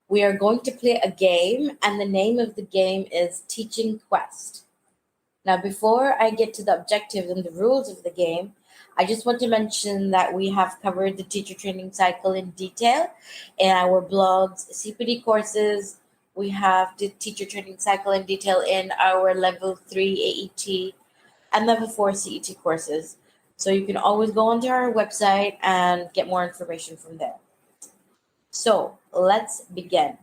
We are going to play a game, and the name of the game is Teaching Quest. Now, before I get to the objectives and the rules of the game, I just want to mention that we have covered the teacher training cycle in detail in our blogs, CPD courses. We have the teacher training cycle in detail in our level 3 AET and level 4 CET courses. So you can always go onto our website and get more information from there. So let's begin.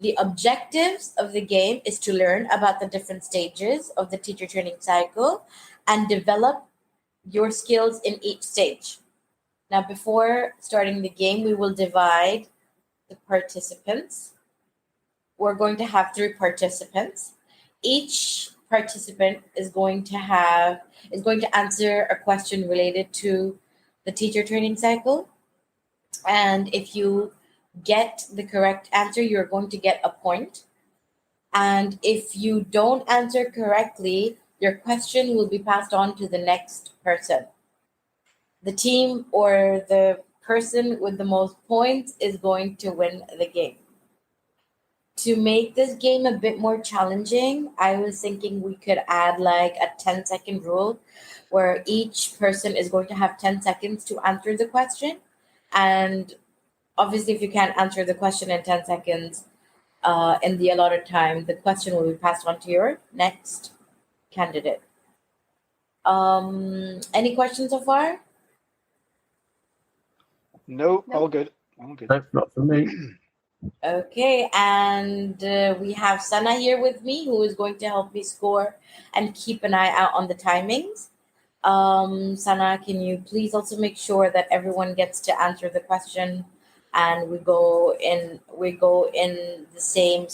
The objectives of the game is to learn about the different stages of the teacher training cycle and develop your skills in each stage. Now, before starting the game, we will divide the participants. We're going to have 3 participants. Each participant is going to answer a question related to the teacher training cycle. And if you get the correct answer, you're going to get a point. And if you don't answer correctly, your question will be passed on to the next person. The team or the person with the most points is going to win the game. To make this game a bit more challenging, I was thinking we could add like a 10-second rule where each person is going to have 10 seconds to answer the question. And obviously, if you can't answer the question in 10 seconds in the allotted time, the question will be passed on to your next candidate. Any questions so far? No, all good. All good. No, not for me. Okay, and we have Sana here with me who is going to help me score and keep an eye out on the timings. Sana, can you please also make sure that everyone gets to answer the question and we go in the same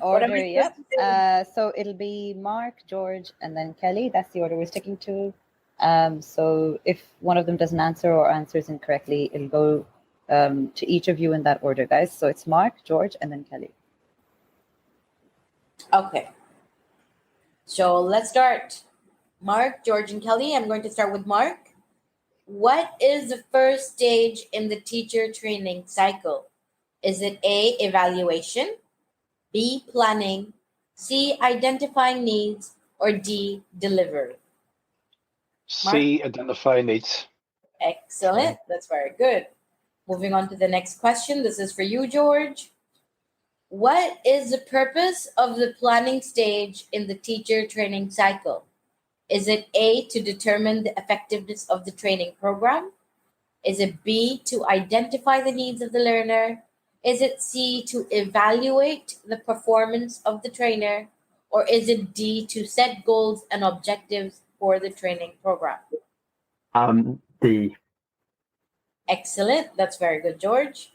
order, yep. So it'll be Mark, George, and then Kelly. That's the order we're sticking to. So if one of them doesn't answer or answers incorrectly, it'll go to each of you in that order, guys. So it's Mark, George, and then Kelly. Okay. So let's start. Mark, George, and Kelly. I'm going to start with Mark. What is the first stage in the teacher training cycle? Is it A, evaluation, B, planning, C, identifying needs, or D, delivery? C, identify needs. Excellent. That's very good. Moving on to the next question. This is for you, George. What is the purpose of the planning stage in the teacher training cycle? Is it A, to determine the effectiveness of the training program? Is it B, to identify the needs of the learner? Is it C, to evaluate the performance of the trainer? Or is it D, to set goals and objectives for the training program? D. Excellent. That's very good, George.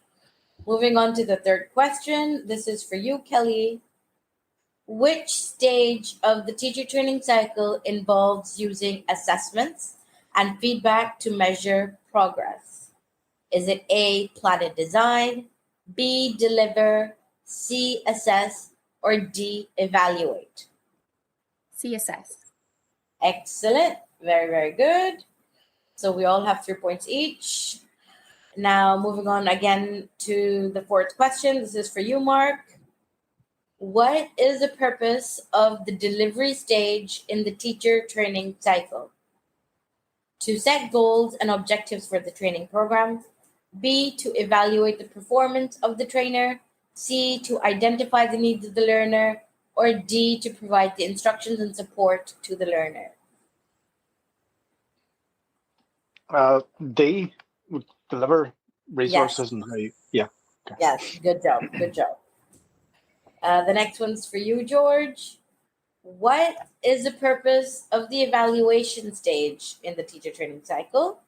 Moving on to the third question. This is for you, Kelly. Which stage of the teacher training cycle involves using assessments and feedback to measure progress? Is it A, plan and design, B, deliver, C, assess, or D, evaluate? C, assess. Excellent. Very, very good. So we all have 3 points each. Now, moving on again to the fourth question. This is for you, Mark. What is the purpose of the delivery stage in the teacher training cycle? To set goals and objectives for the training program. B, to evaluate the performance of the trainer. C, to identify the needs of the learner. Or D, to provide the instructions and support to the learner. D, would deliver resources. Yes. And how you, yeah. Okay. Yes, good job. Good job. The next one's for you, George. What is the purpose of the evaluation stage in the teacher training cycle?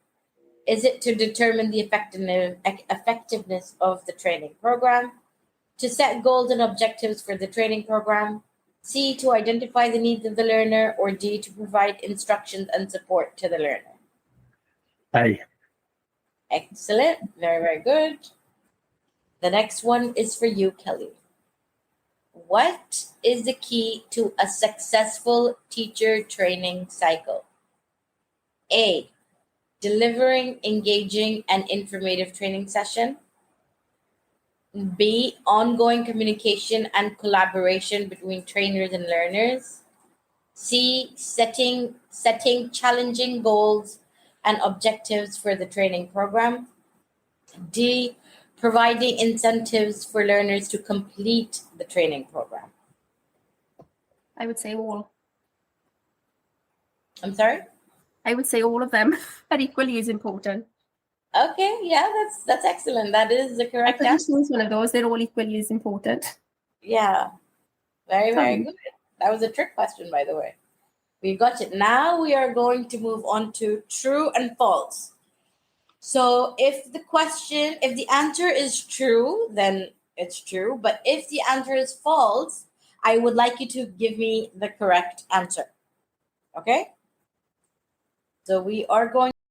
Is it to determine the effectiveness of the training program? To set goals and objectives for the training program? C, to identify the needs of the learner? Or D, to provide instructions and support to the learner? A. Excellent. Very, very good. The next one is for you, Kelly. What is the key to a successful teacher training cycle? A, delivering engaging and informative training session. B, ongoing communication and collaboration between trainers and learners. C, setting challenging goals and objectives for the training program. D, providing incentives for learners to complete the training program. I would say all. I'm sorry? I would say all of them are equally as important. Okay, yeah, that's excellent. That is the I correct couldn't answer. choose one of those. They're all equally as important. Yeah, very, very Fun. good. That was a trick question, by the way. We got it. Now we are going to move on to true and false. So if the answer is true, then it's true. But if the answer is false, I would like you to give me the correct answer. Okay? So we are going